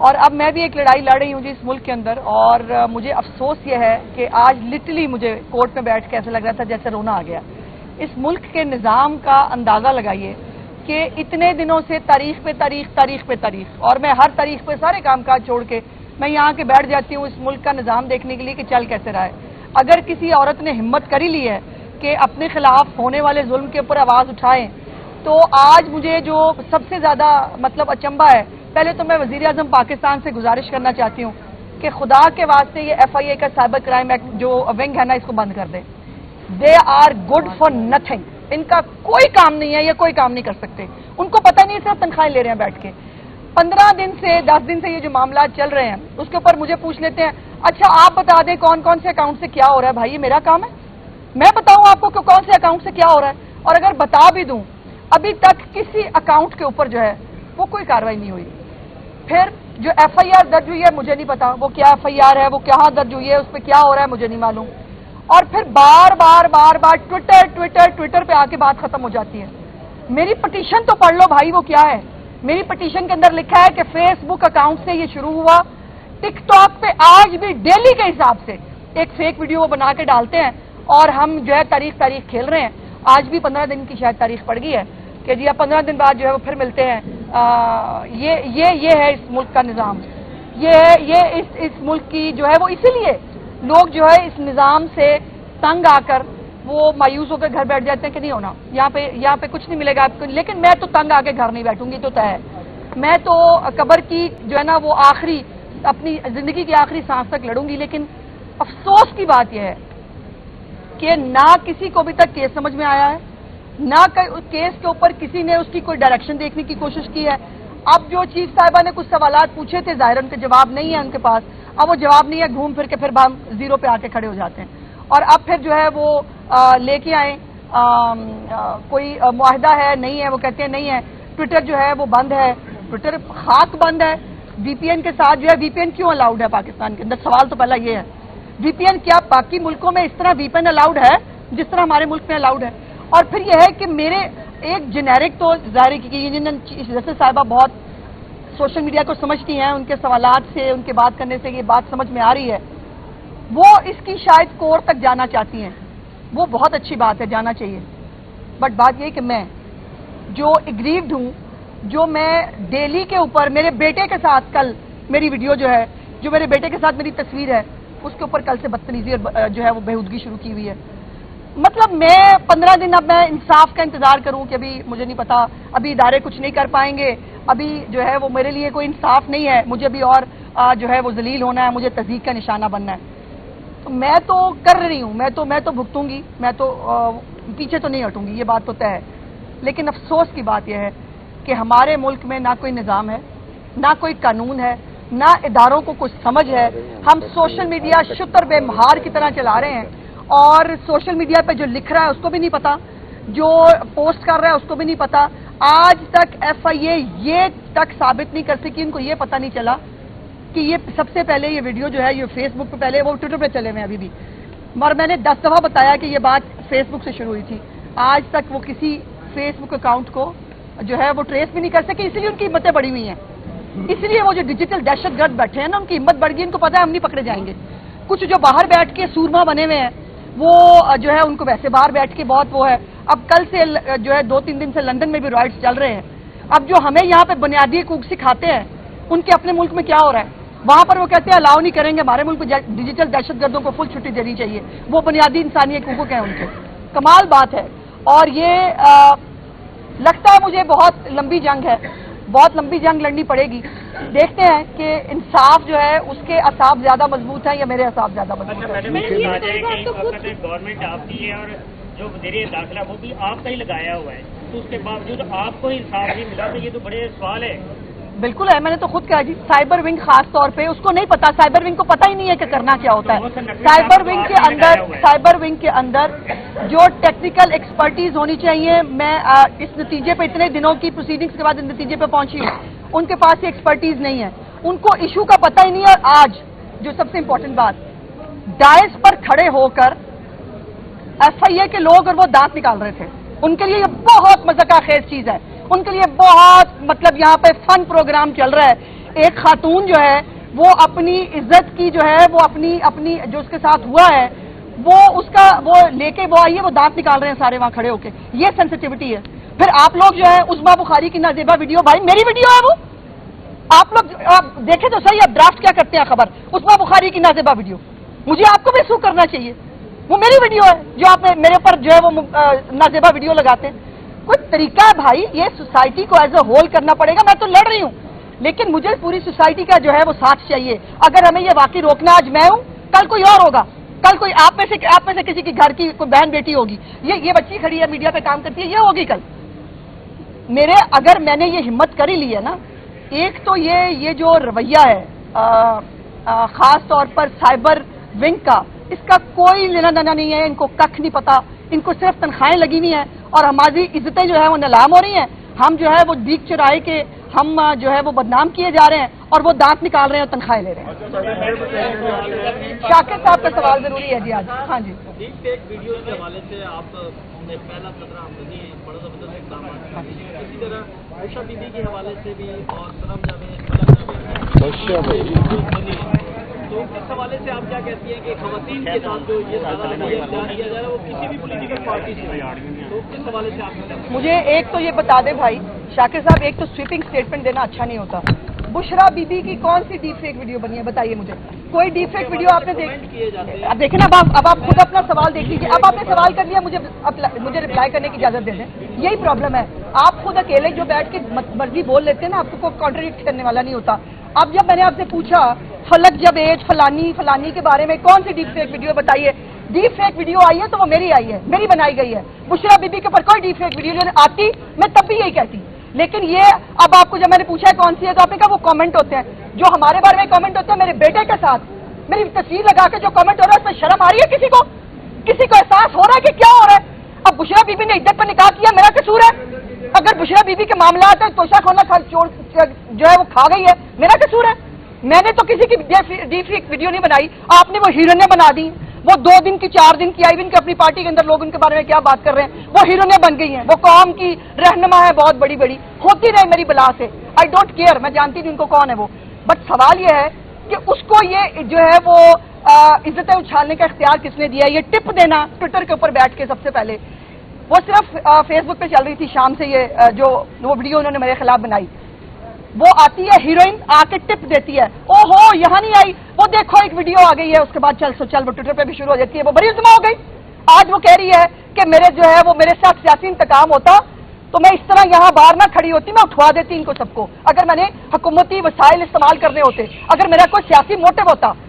اور اب میں بھی ایک لڑائی لڑ رہی ہوں جی اس ملک کے اندر، اور مجھے افسوس یہ ہے کہ آج لٹرلی مجھے کورٹ میں بیٹھ کے ایسا لگ رہا تھا جیسے رونا آ گیا۔ اس ملک کے نظام کا اندازہ لگائیے کہ اتنے دنوں سے تاریخ پہ تاریخ، اور میں ہر تاریخ پہ سارے کام کاج چھوڑ کے میں یہاں کے بیٹھ جاتی ہوں اس ملک کا نظام دیکھنے کے لیے کہ چل کیسے رہا ہے۔ اگر کسی عورت نے ہمت کری لی ہے کہ اپنے خلاف ہونے والے ظلم کے اوپر آواز اٹھائیں، تو آج مجھے جو سب سے زیادہ مطلب اچنبھا ہے، پہلے تو میں وزیر اعظم پاکستان سے گزارش کرنا چاہتی ہوں کہ خدا کے واسطے یہ FIA کا سائبر کرائم ایکٹ جو ونگ ہے نا، اس کو بند کر دیں۔ They are good for nothing, ان کا کوئی کام نہیں ہے، یہ کوئی کام نہیں کر سکتے، ان کو پتہ نہیں صرف تنخواہیں لے رہے ہیں بیٹھ کے۔ 15 دن سے 10 دن سے یہ جو معاملات چل رہے ہیں اس کے اوپر مجھے پوچھ لیتے ہیں اچھا آپ بتا دیں کون کون سے اکاؤنٹ سے کیا ہو رہا ہے۔ بھائی یہ میرا کام ہے، میں بتاؤں آپ کو کہ کون سے اکاؤنٹ سے کیا ہو رہا ہے؟ اور اگر بتا بھی دوں، ابھی تک کسی اکاؤنٹ کے اوپر جو ہے وہ کوئی کارروائی نہیں ہوئی۔ پھر جو FIR درج ہوئی ہے مجھے نہیں پتا وہ کیا FIR ہے، وہ کہاں درج ہوئی ہے، اس پہ کیا ہو رہا ہے مجھے نہیں معلوم۔ اور پھر بار بار ٹویٹر پہ آ کے بات ختم ہو جاتی ہے۔ میری پٹیشن تو پڑھ لو بھائی، وہ کیا ہے؟ میری پٹیشن کے اندر لکھا ہے کہ فیس بک اکاؤنٹ سے یہ شروع ہوا، ٹک ٹاک پہ آج بھی ڈیلی کے حساب سے ایک فیک ویڈیو وہ بنا کے ڈالتے ہیں، اور ہم جو ہے تاریخ کھیل رہے ہیں۔ آج بھی 15 دن کی شاید تاریخ پڑ گئی ہے کہ جی اب 15 دن بعد جو ہے وہ پھر ملتے ہیں۔ یہ ہے اس ملک کا نظام، یہ اس ملک کی جو ہے وہ، اسی لیے لوگ جو ہے اس نظام سے تنگ آ کر وہ مایوس ہو کر گھر بیٹھ جاتے ہیں کہ نہیں ہونا، یہاں پہ کچھ نہیں ملے گا آپ کو۔ لیکن میں تو تنگ آ کے گھر نہیں بیٹھوں گی، تو طے ہے۔ میں تو قبر کی جو ہے نا وہ اپنی زندگی کی آخری سانس تک لڑوں گی۔ لیکن افسوس کی بات یہ ہے کہ نہ کسی کو ابھی تک کیس سمجھ میں آیا ہے، نہ کیس کے اوپر کسی نے اس کی کوئی ڈائریکشن دیکھنے کی کوشش کی ہے۔ اب جو چیف صاحبہ نے کچھ سوالات پوچھے تھے، ظاہر ان کے جواب نہیں ہے ان کے پاس، اب وہ جواب نہیں ہے، گھوم پھر کے پھر ہم زیرو پہ آ کے کھڑے ہو جاتے ہیں۔ اور اب پھر جو ہے وہ لے کے آئیں کوئی معاہدہ ہے نہیں ہے، وہ کہتے ہیں نہیں ہے، ٹویٹر جو ہے وہ بند ہے، ٹویٹر خاک بند ہے۔ VPN کے ساتھ جو ہے VPN کیوں الاؤڈ ہے پاکستان کے اندر؟ سوال تو پہلا یہ ہے، VPN کیا باقی ملکوں میں اس طرح VPN الاؤڈ ہے جس طرح ہمارے ملک میں الاؤڈ ہے؟ اور پھر یہ ہے کہ میرے ایک جنیرک تو ظاہر کی جیسے صاحبہ بہت سوشل میڈیا کو سمجھتی ہیں، ان کے سوالات سے، ان کے بات کرنے سے یہ بات سمجھ میں آ رہی ہے، وہ اس کی شاید کور تک جانا چاہتی ہیں۔ وہ بہت اچھی بات ہے، جانا چاہیے، بٹ بات یہ کہ میں جو اگریوڈ ہوں، جو میں ڈیلی کے اوپر میرے بیٹے کے ساتھ کل میری ویڈیو جو ہے، جو میرے بیٹے کے ساتھ میری تصویر ہے، اس کے اوپر کل سے بدتمیزی اور جو ہے وہ بےہودگی شروع کی ہوئی ہے۔ مطلب میں 15 دن اب میں انصاف کا انتظار کروں کہ ابھی مجھے نہیں پتا، ابھی ادارے کچھ نہیں کر پائیں گے، ابھی جو ہے وہ میرے لیے کوئی انصاف نہیں ہے، مجھے ابھی اور جو ہے وہ ذلیل ہونا ہے، مجھے تضحیک کا نشانہ بننا ہے۔ تو میں تو کر رہی ہوں، میں تو بھگتوں گی، میں تو پیچھے تو نہیں ہٹوں گی، یہ بات تو طے ہے۔ لیکن افسوس کی بات یہ ہے کہ ہمارے ملک میں نہ کوئی نظام ہے، نہ کوئی قانون ہے، نہ اداروں کو کچھ سمجھ ہے۔ ہم سوشل میڈیا شتر بے مہار کی طرح چلا رہے ہیں، اور سوشل میڈیا پہ جو لکھ رہا ہے اس کو بھی نہیں پتا، جو پوسٹ کر رہا ہے اس کو بھی نہیں پتا۔ آج تک FIA یہ تک ثابت نہیں کر سکی، ان کو یہ پتا نہیں چلا کہ یہ سب سے پہلے یہ ویڈیو جو ہے یہ فیس بک پہ، پہلے وہ ٹویٹر پہ چلے ہوئے ابھی بھی، اور میں نے 10 دفعہ بتایا کہ یہ بات فیس بک سے شروع ہوئی تھی۔ آج تک وہ کسی فیس بک اکاؤنٹ کو جو ہے وہ ٹریس بھی نہیں کر سکے، اسی لیے ان کی ہمتیں بڑی ہوئی ہیں، اس لیے وہ جو ڈیجیٹل دہشت گرد بیٹھے ہیں نا ان کی ہمت بڑھ گئی، ان کو پتا ہے ہم نہیں پکڑے جائیں گے۔ کچھ جو باہر بیٹھ کے سورما بنے ہوئے ہیں وہ جو ہے ان کو ویسے باہر بیٹھ کے بہت وہ ہے۔ اب کل سے جو ہے 2-3 دن سے لندن میں بھی رائٹس چل رہے ہیں۔ اب جو ہمیں یہاں پہ بنیادی حقوق سکھاتے ہیں، ان کے اپنے ملک میں کیا ہو رہا ہے؟ وہاں پر وہ کہتے ہیں الاؤ نہیں کریں گے، ہمارے ملک میں ڈیجیٹل دہشت گردوں کو فل چھٹی دینی چاہیے، وہ بنیادی انسانی حقوق ہیں ان کے۔ کمال بات ہے، اور یہ لگتا ہے مجھے بہت لمبی جنگ ہے، بہت لمبی جنگ لڑنی پڑے گی۔ دیکھتے ہیں کہ انصاف جو ہے اس کے اعصاب زیادہ مضبوط ہیں یا میرے اعصاب زیادہ مضبوط ہیں۔ گورنمنٹ آپ کی ہے اور جو وزیر داخلہ وہ بھی آپ کا ہی لگایا ہوا ہے، تو اس کے باوجود آپ کو انصاف نہیں ملا، تو یہ تو بڑے سوال ہے۔ بالکل ہے، میں نے تو خود کہا جی، سائبر ونگ خاص طور پہ اس کو نہیں پتا، سائبر ونگ کو پتہ ہی نہیں ہے کہ کرنا کیا ہوتا ہے۔ سائبر ونگ کے اندر جو ٹیکنیکل ایکسپرٹیز ہونی چاہیے، میں اس نتیجے پہ اتنے دنوں کی پروسیڈنگز کے بعد اس نتیجے پہ پہنچی ہوں، ان کے پاس یہ ایکسپرٹیز نہیں ہے، ان کو ایشو کا پتہ ہی نہیں ہے۔ اور آج جو سب سے امپورٹنٹ بات، ڈائس پر کھڑے ہو کر FIA کے لوگ اور وہ دانت نکال رہے تھے، ان کے لیے یہ بہت مذاق خیز چیز ہے، ان کے لیے بہت مطلب یہاں پہ فن پروگرام چل رہا ہے ایک خاتون جو ہے وہ اپنی عزت کی جو ہے وہ اپنی جو اس کے ساتھ ہوا ہے وہ اس کا وہ لے کے وہ آئیے وہ دانت نکال رہے ہیں سارے وہاں کھڑے ہو کے. یہ سینسٹیوٹی ہے. پھر آپ لوگ جو ہے عظما بخاری کی نازیبہ ویڈیو، بھائی میری ویڈیو ہے وہ، آپ لوگ آپ دیکھیں تو صحیح اب ڈرافٹ کیا کرتے ہیں خبر. عظما بخاری کی نازیبہ ویڈیو مجھے آپ کو بھی سو کرنا چاہیے، وہ میری ویڈیو ہے جو آپ میرے اوپر جو ہے وہ نازیبہ ویڈیو لگاتے ہیں. کوئی طریقہ ہے بھائی، یہ سوسائٹی کو ایز اے ہول کرنا پڑے گا. میں تو لڑ رہی ہوں لیکن مجھے پوری سوسائٹی کا جو ہے وہ ساتھ چاہیے. اگر ہمیں یہ واقعی روکنا، آج میں ہوں کل کوئی اور ہوگا، کل کوئی آپ میں سے کسی کی گھر کی کوئی بہن بیٹی ہوگی، یہ بچی کھڑی ہے میڈیا پہ کام کرتی ہے، یہ ہوگی کل. اگر میں نے یہ ہمت کر ہی لی ہے نا، ایک تو یہ جو رویہ ہے خاص طور پر سائبر ونگ کا، اس کا کوئی لینا دینا نہیں ہے. ان کو ککھ نہیں پتا، ان کو صرف تنخواہیں لگی ہوئی ہیں اور ہماری عزتیں جو ہے وہ نیلام ہو رہی ہیں. ہم جو ہے وہ دیگ چرائے کے ہم جو ہے وہ بدنام کیے جا رہے ہیں اور وہ دانت نکال رہے ہیں اور تنخواہیں لے رہے ہیں. شاکر صاحب کا سوال ضروری ہے جی آج. ہاں جی، ایک ویڈیو کے حوالے سے آپ نے پہلا خطرہ آمدنی ہے، بڑا زبردست اقدامات. اسی طرح عائشہ بی بی کے حوالے سے بھی اور سلم جاوید تو اس حوالے سے آپ کیا کہتی ہیں کہ خواتین کے ساتھ جو یہ سارا کیا جا رہا ہے وہ کسی بھی پولیٹیکل پارٹی سے، تو اس حوالے سے آپ مجھے ایک تو یہ بتا دیں بھائی شاکر صاحب، ایک تو سویپنگ اسٹیٹمنٹ دینا اچھا نہیں ہوتا. بشرا بی بی کی کون سی ڈیپ فیک ویڈیو بنی ہے بتائیے مجھے. کوئی ڈیپ فیک ویڈیو آپ نے اب دیکھیں نا. اب آپ خود اپنا سوال دیکھ لیجیے. اب آپ نے سوال کر لیا، مجھے رپلائی کرنے کی اجازت دے دیں. یہی پرابلم ہے، آپ خود اکیلے جو بیٹھ کے مرضی بول لیتے ہیں نا، آپ کو کوئی کانٹریڈکٹ کرنے والا نہیں ہوتا. اب جب میں نے آپ سے پوچھا فلک جب ایج فلانی کے بارے میں کون سی ڈیپ فیک ویڈیو بتائیے، ڈیپ فیک ویڈیو آئی ہے تو وہ میری آئی ہے، میری بنائی گئی ہے. بشرا بی بی کے اوپر کوئی ڈیپ فیک ویڈیو آتی میں تب بھی یہی کہتی. لیکن یہ اب آپ کو جب میں نے پوچھا ہے کون سی ہے تو آپ نے کہا وہ کامنٹ ہوتے ہیں جو ہمارے بارے میں کامنٹ ہوتے ہیں. میرے بیٹے کے ساتھ میری تصویر لگا کے جو کامنٹ ہو رہا ہے اس میں شرم آ رہی ہے کسی کو احساس ہو رہا ہے کہ کیا ہو رہا ہے. اب بشرا بی بی نے عدت پر نکاح کیا، میرا قصور ہے. اگر بشرا بی بی کے معاملات ہے توشہ خانہ جو ہے وہ کھا گئی ہے، میرا قصور ہے. میں نے تو کسی کی ڈیپ فیک ویڈیو نہیں بنائی. آپ نے وہ ہیروئنیں بنا دی، وہ 2 دن کی 4 دن کی آئی ہوئی، ان کی اپنی پارٹی کے اندر لوگ ان کے بارے میں کیا بات کر رہے ہیں، وہ ہیروئنیں بن گئی ہیں. وہ قوم کی رہنما ہے بہت بڑی ہوتی رہے میری بلا سے. آئی ڈونٹ کیئر، میں جانتی نہیں ان کو کون ہے وہ. بٹ سوال یہ ہے کہ اس کو یہ جو ہے وہ عزتیں اچھالنے کا اختیار کس نے دیا ہے؟ یہ ٹپ دینا ٹویٹر کے اوپر بیٹھ کے. سب سے پہلے وہ صرف فیس بک پہ چل رہی تھی شام سے، یہ جو وہ ویڈیو انہوں نے میرے خلاف بنائی. وہ آتی ہے ہیروئن آ کے ٹپ دیتی ہے، او ہو یہاں نہیں آئی، وہ دیکھو ایک ویڈیو آ گئی ہے، اس کے بعد چل وہ ٹویٹر پہ بھی شروع ہو جاتی ہے. وہ بڑی عظما ہو گئی. آج وہ کہہ رہی ہے کہ میرے جو ہے وہ میرے ساتھ سیاسی انتقام ہوتا تو میں اس طرح یہاں باہر نہ کھڑی ہوتی، میں اٹھوا دیتی ان کو سب کو. اگر میں نے حکومتی وسائل استعمال کرنے ہوتے، اگر میرا کوئی سیاسی موٹو ہوتا